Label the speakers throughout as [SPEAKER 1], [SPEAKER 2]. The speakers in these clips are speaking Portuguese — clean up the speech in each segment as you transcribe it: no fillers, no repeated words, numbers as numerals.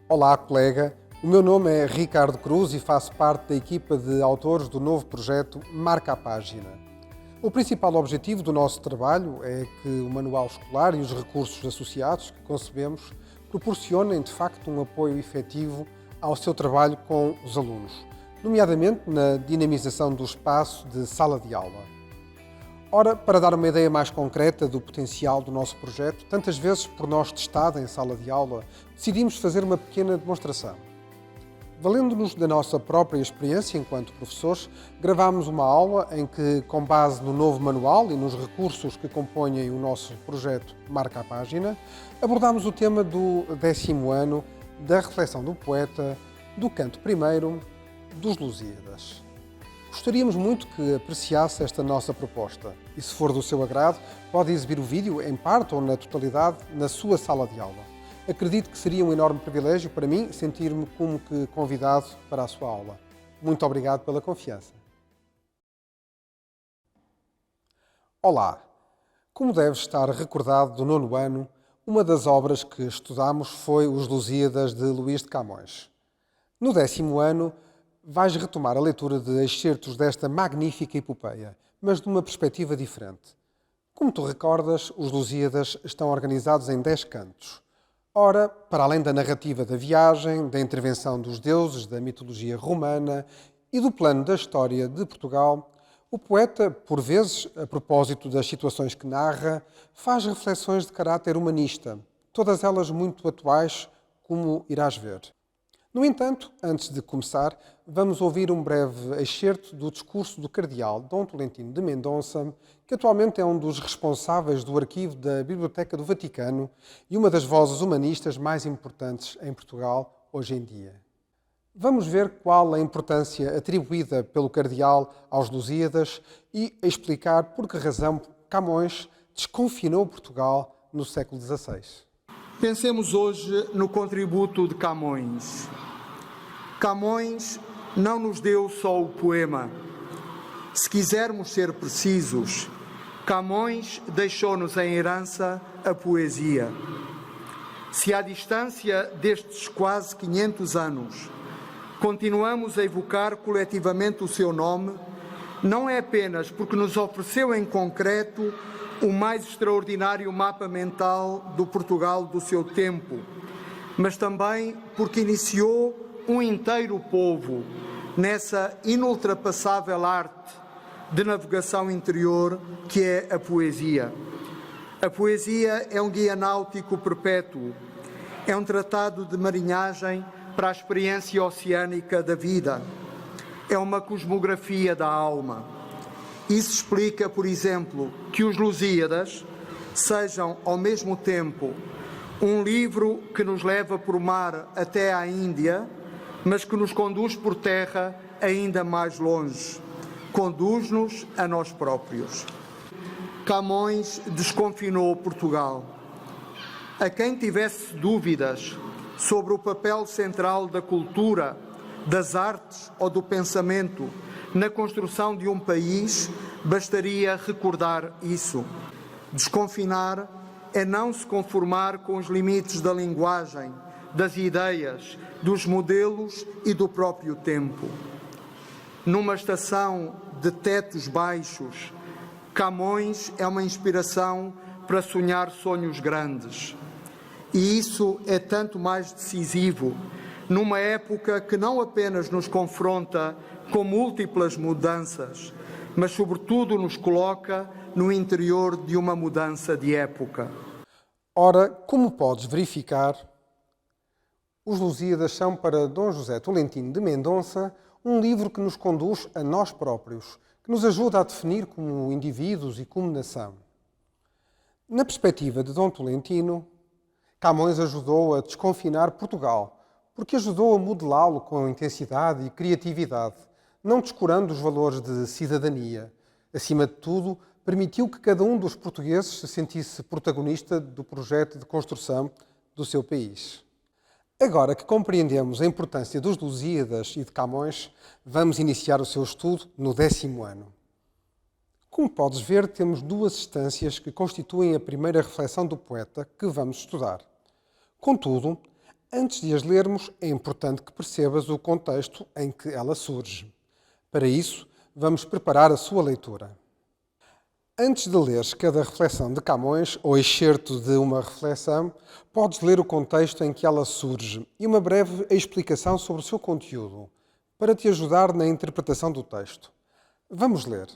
[SPEAKER 1] Olá, colega. O meu nome é Ricardo Cruz e faço parte da equipa de autores do novo projeto Marca a Página. O principal objetivo do nosso trabalho é que o manual escolar e os recursos associados que concebemos proporcionem, de facto, um apoio efetivo ao seu trabalho com os alunos, nomeadamente na dinamização do espaço de sala de aula. Ora, para dar uma ideia mais concreta do potencial do nosso projeto, tantas vezes por nós testado em sala de aula, decidimos fazer uma pequena demonstração. Valendo-nos da nossa própria experiência enquanto professores, gravámos uma aula em que, com base no novo manual e nos recursos que compõem o nosso projeto Marca a Página, abordámos o tema do 10º ano, da reflexão do poeta, do canto primeiro, dos Lusíadas. Gostaríamos muito que apreciasse esta nossa proposta e, se for do seu agrado, pode exibir o vídeo, em parte ou na totalidade, na sua sala de aula. Acredito que seria um enorme privilégio para mim sentir-me como que convidado para a sua aula. Muito obrigado pela confiança. Olá! Como deve estar recordado do 9º ano, uma das obras que estudámos foi Os Lusíadas de Luís de Camões. No 10º ano, vais retomar a leitura de excertos desta magnífica epopeia, mas de uma perspectiva diferente. Como tu recordas, os Lusíadas estão organizados em 10 cantos. Ora, para além da narrativa da viagem, da intervenção dos deuses, da mitologia romana e do plano da história de Portugal, o poeta, por vezes, a propósito das situações que narra, faz reflexões de caráter humanista, todas elas muito atuais, como irás ver. No entanto, antes de começar, vamos ouvir um breve excerto do discurso do cardeal Dom Tolentino de Mendonça, que atualmente é um dos responsáveis do arquivo da Biblioteca do Vaticano e uma das vozes humanistas mais importantes em Portugal hoje em dia. Vamos ver qual a importância atribuída pelo cardeal aos Lusíadas e explicar por que razão Camões desconfinou Portugal no século XVI.
[SPEAKER 2] Pensemos hoje no contributo de Camões. Camões não nos deu só o poema. Se quisermos ser precisos, Camões deixou-nos em herança a poesia. Se à distância destes quase 500 anos continuamos a evocar coletivamente o seu nome, não é apenas porque nos ofereceu em concreto o mais extraordinário mapa mental do Portugal do seu tempo, mas também porque iniciou um inteiro povo nessa inultrapassável arte de navegação interior que é a poesia. A poesia é um guia náutico perpétuo, é um tratado de marinhagem para a experiência oceânica da vida, é uma cosmografia da alma. Isso explica, por exemplo, que os Lusíadas sejam, ao mesmo tempo, um livro que nos leva por mar até à Índia, mas que nos conduz por terra ainda mais longe. Conduz-nos a nós próprios. Camões desconfinou Portugal. A quem tivesse dúvidas sobre o papel central da cultura, das artes ou do pensamento na construção de um país, bastaria recordar isso. Desconfinar é não se conformar com os limites da linguagem, das ideias, dos modelos e do próprio tempo. Numa estação de tetos baixos, Camões é uma inspiração para sonhar sonhos grandes. E isso é tanto mais decisivo numa época que não apenas nos confronta com múltiplas mudanças, mas sobretudo nos coloca no interior de uma mudança de época.
[SPEAKER 1] Ora, como podes verificar, Os Lusíadas são para Dom José Tolentino de Mendonça um livro que nos conduz a nós próprios, que nos ajuda a definir como indivíduos e como nação. Na perspectiva de Dom Tolentino, Camões ajudou a desconfinar Portugal, porque ajudou a modelá-lo com intensidade e criatividade, não descurando os valores de cidadania. Acima de tudo, permitiu que cada um dos portugueses se sentisse protagonista do projeto de construção do seu país. Agora que compreendemos a importância dos Lusíadas e de Camões, vamos iniciar o seu estudo no 10º ano. Como podes ver, temos duas instâncias que constituem a primeira reflexão do poeta que vamos estudar. Contudo, Antes de as lermos, é importante que percebas o contexto em que ela surge. Para isso, vamos preparar a sua leitura. Antes de leres cada reflexão de Camões, ou excerto de uma reflexão, podes ler o contexto em que ela surge e uma breve explicação sobre o seu conteúdo, para te ajudar na interpretação do texto. Vamos ler.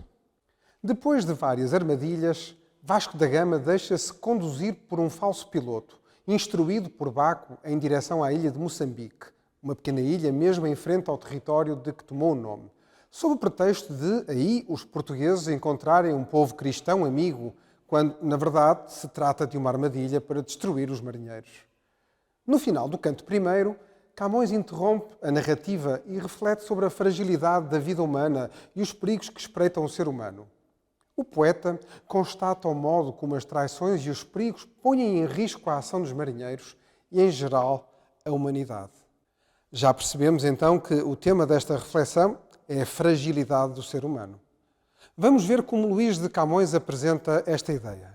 [SPEAKER 1] Depois de várias armadilhas, Vasco da Gama deixa-se conduzir por um falso piloto, instruído por Baco em direção à ilha de Moçambique, uma pequena ilha mesmo em frente ao território de que tomou o nome, sob o pretexto de, aí, os portugueses encontrarem um povo cristão amigo, quando, na verdade, se trata de uma armadilha para destruir os marinheiros. No final do canto primeiro, Camões interrompe a narrativa e reflete sobre a fragilidade da vida humana e os perigos que espreitam o ser humano. O poeta constata o modo como as traições e os perigos põem em risco a ação dos marinheiros e, em geral, a humanidade. Já percebemos, então, que o tema desta reflexão é a fragilidade do ser humano. Vamos ver como Luís de Camões apresenta esta ideia.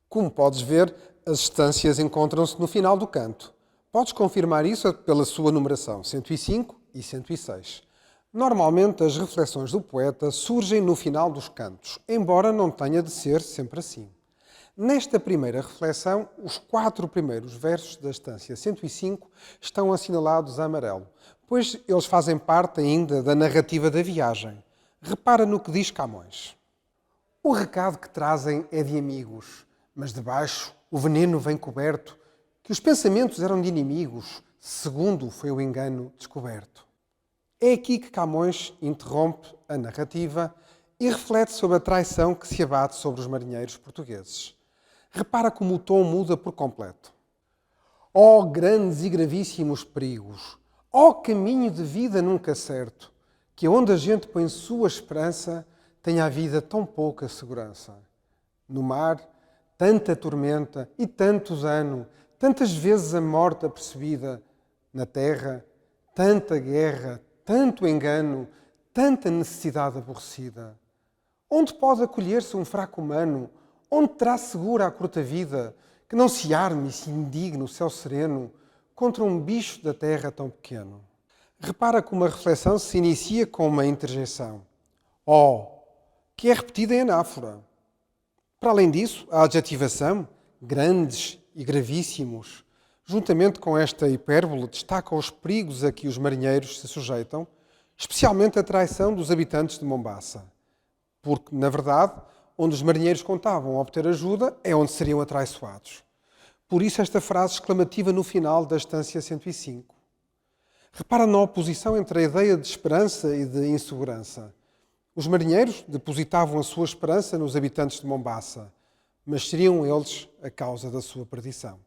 [SPEAKER 1] Como podes ver, as estâncias encontram-se no final do canto. Podes confirmar isso pela sua numeração, 105 e 106. Normalmente, as reflexões do poeta surgem no final dos cantos, embora não tenha de ser sempre assim. Nesta primeira reflexão, os 4 primeiros versos da estância 105 estão assinalados a amarelo, pois eles fazem parte ainda da narrativa da viagem. Repara no que diz Camões. O recado que trazem é de amigos, mas debaixo o veneno vem coberto, que os pensamentos eram de inimigos, segundo foi o engano descoberto. É aqui que Camões interrompe a narrativa e reflete sobre a traição que se abate sobre os marinheiros portugueses. Repara como o tom muda por completo. Ó grandes e gravíssimos perigos! Ó caminho de vida nunca certo! Que onde a gente põe sua esperança, tenha a vida tão pouca segurança. No mar, tanta tormenta e tanto dano, tantas vezes a morte apercebida. Na terra, tanta guerra, tanto engano, tanta necessidade aborrecida. Onde pode acolher-se um fraco humano? Onde terá segura a curta vida, que não se arme e se indigne o céu sereno contra um bicho da terra tão pequeno? Repara como a reflexão se inicia com uma interjeição. Que é repetida em anáfora. Para além disso, a adjetivação, grandes e gravíssimos, juntamente com esta hipérbole, destaca os perigos a que os marinheiros se sujeitam, especialmente a traição dos habitantes de Mombaça. Porque, na verdade, onde os marinheiros contavam obter ajuda é onde seriam atraiçoados. Por isso esta frase exclamativa no final da estância 105. Repara na oposição entre a ideia de esperança e de insegurança. Os marinheiros depositavam a sua esperança nos habitantes de Mombaça, mas seriam eles a causa da sua perdição.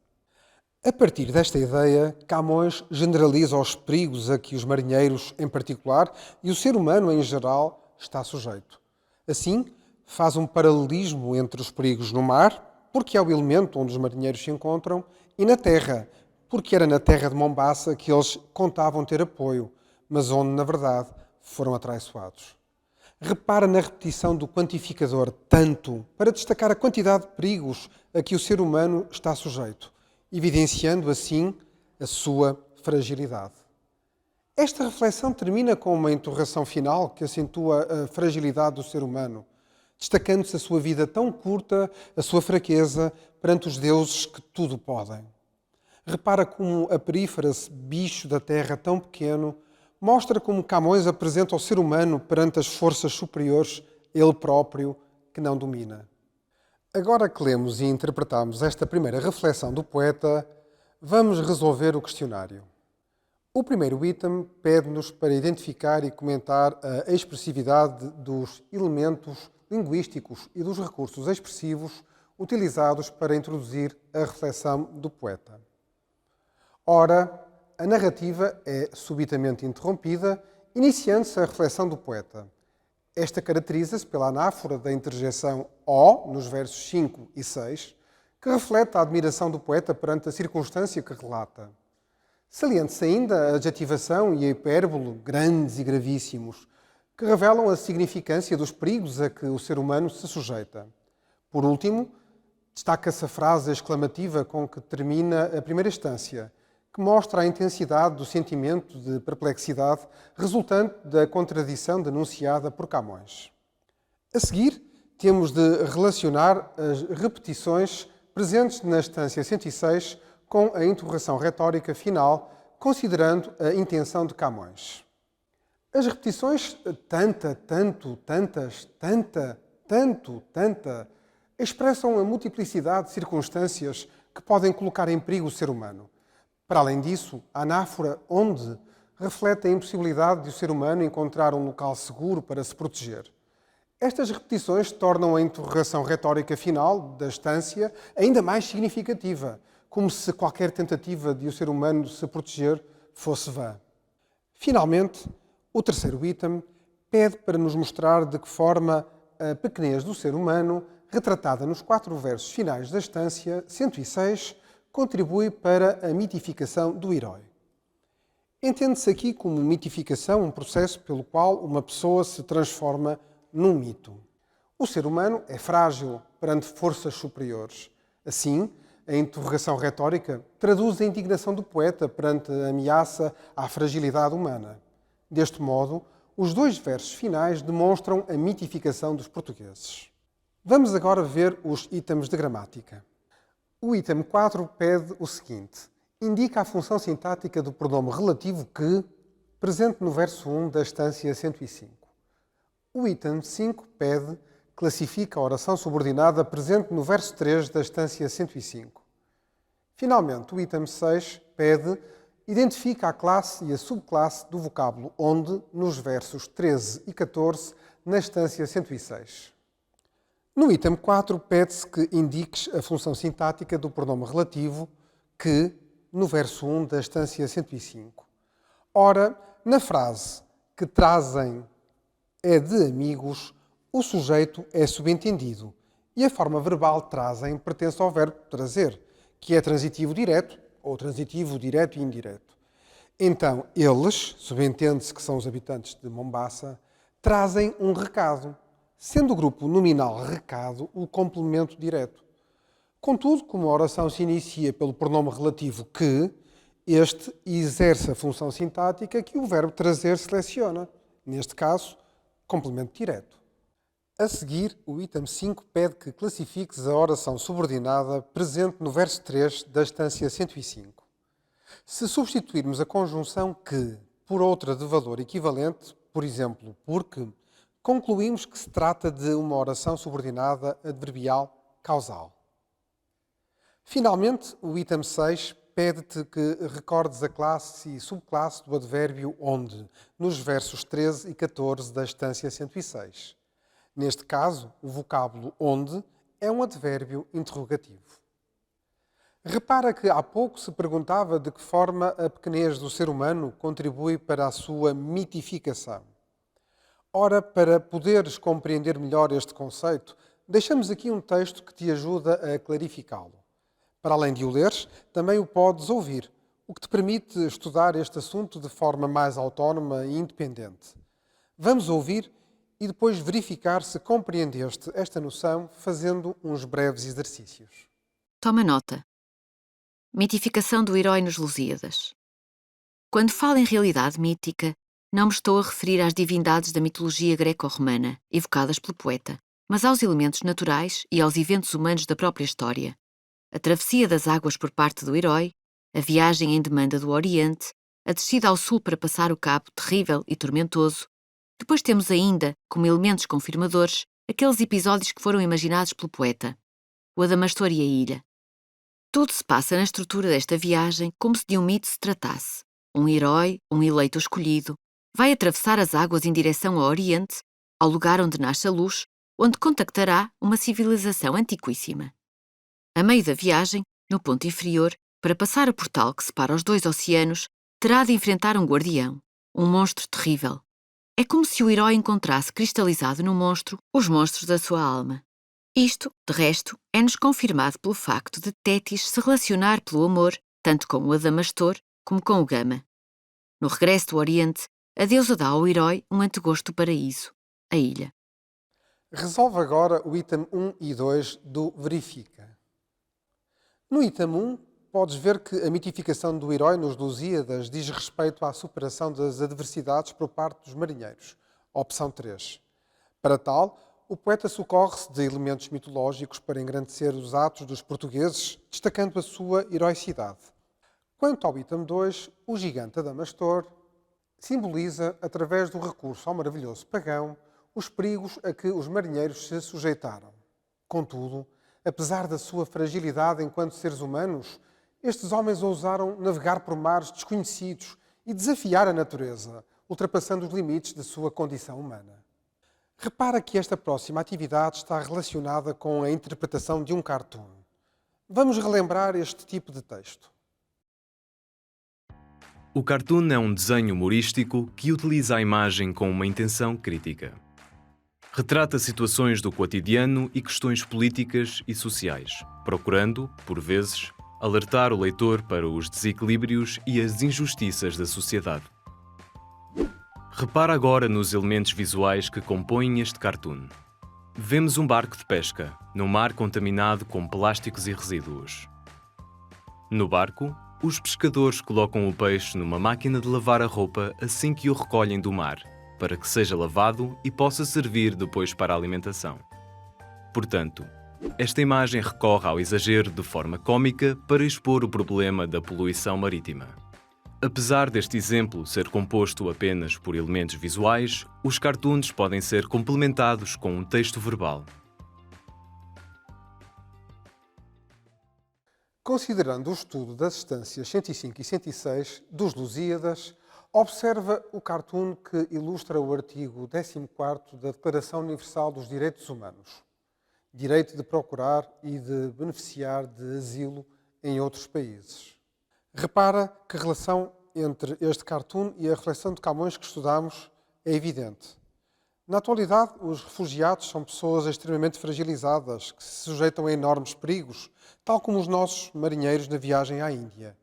[SPEAKER 1] A partir desta ideia, Camões generaliza os perigos a que os marinheiros, em particular, e o ser humano, em geral, está sujeito. Assim, faz um paralelismo entre os perigos no mar, porque é o elemento onde os marinheiros se encontram, e na terra, porque era na terra de Mombaça que eles contavam ter apoio, mas onde, na verdade, foram atraiçoados. Repara na repetição do quantificador tanto para destacar a quantidade de perigos a que o ser humano está sujeito, evidenciando assim a sua fragilidade. Esta reflexão termina com uma interrogação final que acentua a fragilidade do ser humano, destacando-se a sua vida tão curta, a sua fraqueza perante os deuses que tudo podem. Repara como a perífrase bicho da terra tão pequeno mostra como Camões apresenta o ser humano perante as forças superiores, ele próprio, que não domina. Agora que lemos e interpretamos esta primeira reflexão do poeta, vamos resolver o questionário. O primeiro item pede-nos para identificar e comentar a expressividade dos elementos linguísticos e dos recursos expressivos utilizados para introduzir a reflexão do poeta. Ora, a narrativa é subitamente interrompida, iniciando-se a reflexão do poeta. Esta caracteriza-se pela anáfora da interjeição ó, nos versos 5 e 6, que reflete a admiração do poeta perante a circunstância que relata. Saliente-se ainda a adjetivação e a hipérbole, grandes e gravíssimos, que revelam a significância dos perigos a que o ser humano se sujeita. Por último, destaca-se a frase exclamativa com que termina a primeira estância, que mostra a intensidade do sentimento de perplexidade resultante da contradição denunciada por Camões. A seguir, temos de relacionar as repetições presentes na estância 106 com a interrogação retórica final, considerando a intenção de Camões. As repetições tanta, tanto, tantas, tanta, tanto, tanta, expressam a multiplicidade de circunstâncias que podem colocar em perigo o ser humano. Para além disso, a anáfora onde reflete a impossibilidade de o ser humano encontrar um local seguro para se proteger. Estas repetições tornam a interrogação retórica final da estância ainda mais significativa, como se qualquer tentativa de o ser humano se proteger fosse vã. Finalmente, o terceiro item pede para nos mostrar de que forma a pequenez do ser humano, retratada nos 4 versos finais da estância 106, contribui para a mitificação do herói. Entende-se aqui como mitificação um processo pelo qual uma pessoa se transforma num mito. O ser humano é frágil perante forças superiores. Assim, a interrogação retórica traduz a indignação do poeta perante a ameaça à fragilidade humana. Deste modo, os 2 versos finais demonstram a mitificação dos portugueses. Vamos agora ver os itens de gramática. O item 4 pede o seguinte: indica a função sintática do pronome relativo que, presente no verso 1 da estância 105. O item 5 pede, classifica a oração subordinada presente no verso 3 da estância 105. Finalmente, o item 6 pede, identifica a classe e a subclasse do vocábulo onde nos versos 13 e 14 na estância 106. No item 4, pede-se que indiques a função sintática do pronome relativo que, no verso 1 da estância 105. Ora, na frase que trazem é de amigos, o sujeito é subentendido e a forma verbal trazem pertence ao verbo trazer, que é transitivo direto ou transitivo direto e indireto. Então, eles, subentende-se que são os habitantes de Mombasa, trazem um recado, sendo o grupo nominal recado o complemento direto. Contudo, como a oração se inicia pelo pronome relativo que, este exerce a função sintática que o verbo trazer seleciona, neste caso, complemento direto. A seguir, o item 5 pede que classifiques a oração subordinada presente no verso 3 da estância 105. Se substituirmos a conjunção que por outra de valor equivalente, por exemplo, porque, concluímos que se trata de uma oração subordinada adverbial causal. Finalmente, o item 6 pede-te que recordes a classe e subclasse do advérbio onde, nos versos 13 e 14 da estância 106. Neste caso, o vocábulo onde é um advérbio interrogativo. Repara que há pouco se perguntava de que forma a pequenez do ser humano contribui para a sua mitificação. Ora, para poderes compreender melhor este conceito, deixamos aqui um texto que te ajuda a clarificá-lo. Para além de o leres, também o podes ouvir, o que te permite estudar este assunto de forma mais autónoma e independente. Vamos ouvir e depois verificar se compreendeste esta noção fazendo uns breves exercícios.
[SPEAKER 3] Toma nota. Mitificação do herói nos Lusíadas. Quando falo em realidade mítica, não me estou a referir às divindades da mitologia greco-romana, evocadas pelo poeta, mas aos elementos naturais e aos eventos humanos da própria história. A travessia das águas por parte do herói, a viagem em demanda do Oriente, a descida ao sul para passar o cabo terrível e tormentoso. Depois temos ainda, como elementos confirmadores, aqueles episódios que foram imaginados pelo poeta, o Adamastor e a ilha. Tudo se passa na estrutura desta viagem como se de um mito se tratasse. Um herói, um eleito escolhido, vai atravessar as águas em direção ao Oriente, ao lugar onde nasce a luz, onde contactará uma civilização antiquíssima. A meio da viagem, no ponto inferior, para passar o portal que separa os 2 oceanos, terá de enfrentar um guardião, um monstro terrível. É como se o herói encontrasse cristalizado no monstro os monstros da sua alma. Isto, de resto, é-nos confirmado pelo facto de Tétis se relacionar pelo amor tanto com o Adamastor como com o Gama. No regresso do Oriente, a deusa dá ao herói um antegosto do paraíso, a ilha.
[SPEAKER 1] Resolve agora o item 1 e 2 do Verifica. No item 1, podes ver que a mitificação do herói nos Lusíadas diz respeito à superação das adversidades por parte dos marinheiros. Opção 3. Para tal, o poeta socorre-se de elementos mitológicos para engrandecer os atos dos portugueses, destacando a sua heroicidade. Quanto ao item 2, o gigante Adamastor simboliza, através do recurso ao maravilhoso pagão, os perigos a que os marinheiros se sujeitaram. Contudo, apesar da sua fragilidade enquanto seres humanos, estes homens ousaram navegar por mares desconhecidos e desafiar a natureza, ultrapassando os limites da sua condição humana. Repara que esta próxima atividade está relacionada com a interpretação de um cartoon. Vamos relembrar este tipo de texto.
[SPEAKER 4] O cartoon é um desenho humorístico que utiliza a imagem com uma intenção crítica. Retrata situações do cotidiano e questões políticas e sociais, procurando, por vezes, alertar o leitor para os desequilíbrios e as injustiças da sociedade. Repara agora nos elementos visuais que compõem este cartoon. Vemos um barco de pesca, num mar contaminado com plásticos e resíduos. No barco, os pescadores colocam o peixe numa máquina de lavar a roupa assim que o recolhem do mar, para que seja lavado e possa servir depois para a alimentação. Portanto, esta imagem recorre ao exagero de forma cômica para expor o problema da poluição marítima. Apesar deste exemplo ser composto apenas por elementos visuais, os cartoons podem ser complementados com um texto verbal.
[SPEAKER 1] Considerando o estudo das estâncias 105 e 106 dos Lusíadas, observa o cartoon que ilustra o artigo 14º da Declaração Universal dos Direitos Humanos. Direito de procurar e de beneficiar de asilo em outros países. Repara que a relação entre este cartoon e a reflexão de Camões que estudamos é evidente. Na atualidade, os refugiados são pessoas extremamente fragilizadas, que se sujeitam a enormes perigos, tal como os nossos marinheiros na viagem à Índia.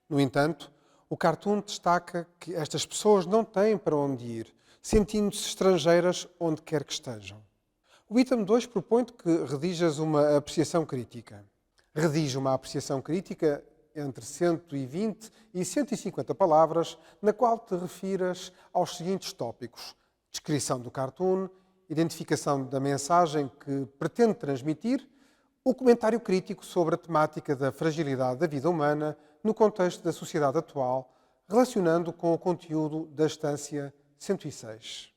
[SPEAKER 1] No entanto, o cartoon destaca que estas pessoas não têm para onde ir, sentindo-se estrangeiras onde quer que estejam. O item 2 propõe-te que redijas uma apreciação crítica. Redige uma apreciação crítica entre 120 e 150 palavras, na qual te refiras aos seguintes tópicos: descrição do cartoon, identificação da mensagem que pretende transmitir, o comentário crítico sobre a temática da fragilidade da vida humana no contexto da sociedade atual, relacionando com o conteúdo da estância 106.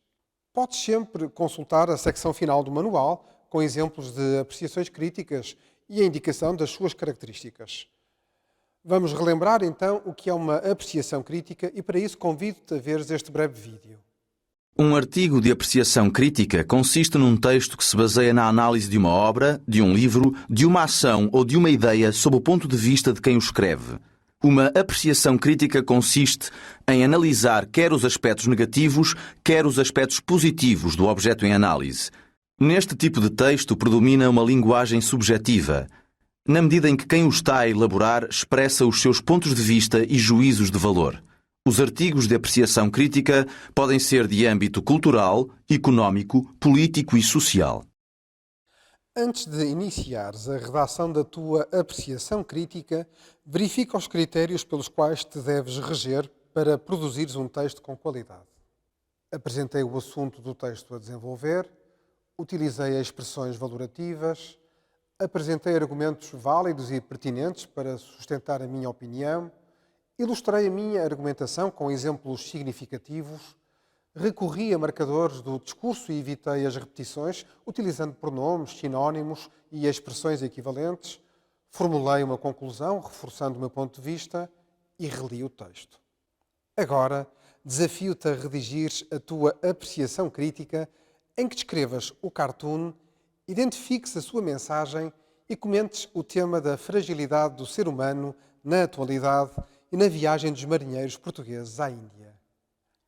[SPEAKER 1] Podes sempre consultar a secção final do manual, com exemplos de apreciações críticas e a indicação das suas características. Vamos relembrar então o que é uma apreciação crítica e para isso convido-te a veres este breve vídeo.
[SPEAKER 5] Um artigo de apreciação crítica consiste num texto que se baseia na análise de uma obra, de um livro, de uma ação ou de uma ideia sob o ponto de vista de quem o escreve. Uma apreciação crítica consiste em analisar quer os aspectos negativos, quer os aspectos positivos do objeto em análise. Neste tipo de texto predomina uma linguagem subjetiva, na medida em que quem o está a elaborar expressa os seus pontos de vista e juízos de valor. Os artigos de apreciação crítica podem ser de âmbito cultural, económico, político e social.
[SPEAKER 1] Antes de iniciares a redação da tua apreciação crítica, verifica os critérios pelos quais te deves reger para produzires um texto com qualidade. Apresentei o assunto do texto a desenvolver, utilizei expressões valorativas, apresentei argumentos válidos e pertinentes para sustentar a minha opinião, ilustrei a minha argumentação com exemplos significativos, recorri a marcadores do discurso e evitei as repetições, utilizando pronomes, sinónimos e expressões equivalentes, formulei uma conclusão, reforçando o meu ponto de vista e reli o texto. Agora, desafio-te a redigir a tua apreciação crítica em que descrevas o cartoon, identifiques a sua mensagem e comentes o tema da fragilidade do ser humano na atualidade e na viagem dos marinheiros portugueses à Índia.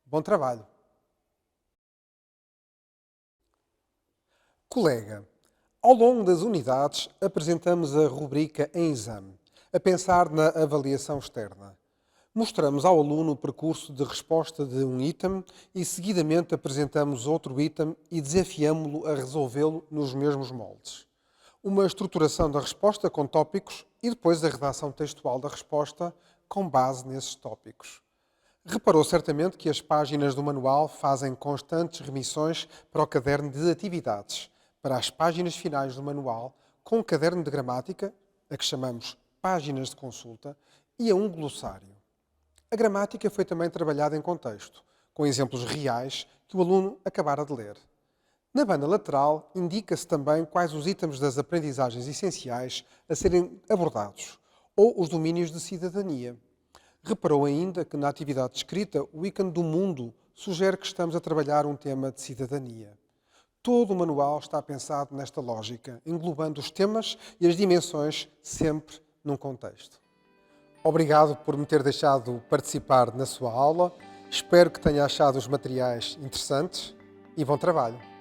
[SPEAKER 1] Bom trabalho! Colega, ao longo das unidades apresentamos a rubrica em exame, a pensar na avaliação externa. Mostramos ao aluno o percurso de resposta de um item e seguidamente apresentamos outro item e desafiamo-lo a resolvê-lo nos mesmos moldes. uma estruturação da resposta com tópicos e depois a redação textual da resposta com base nesses tópicos. Reparou certamente que as páginas do manual fazem constantes remissões para o caderno de atividades, para as páginas finais do manual, com um caderno de gramática, a que chamamos páginas de consulta, e a um glossário. A gramática foi também trabalhada em contexto, com exemplos reais que o aluno acabara de ler. Na banda lateral, indica-se também quais os itens das aprendizagens essenciais a serem abordados, ou os domínios de cidadania. Reparou ainda que na atividade escrita o ícone do mundo sugere que estamos a trabalhar um tema de cidadania. Todo o manual está pensado nesta lógica, englobando os temas e as dimensões sempre num contexto. Obrigado por me ter deixado participar na sua aula. Espero que tenha achado os materiais interessantes e bom trabalho.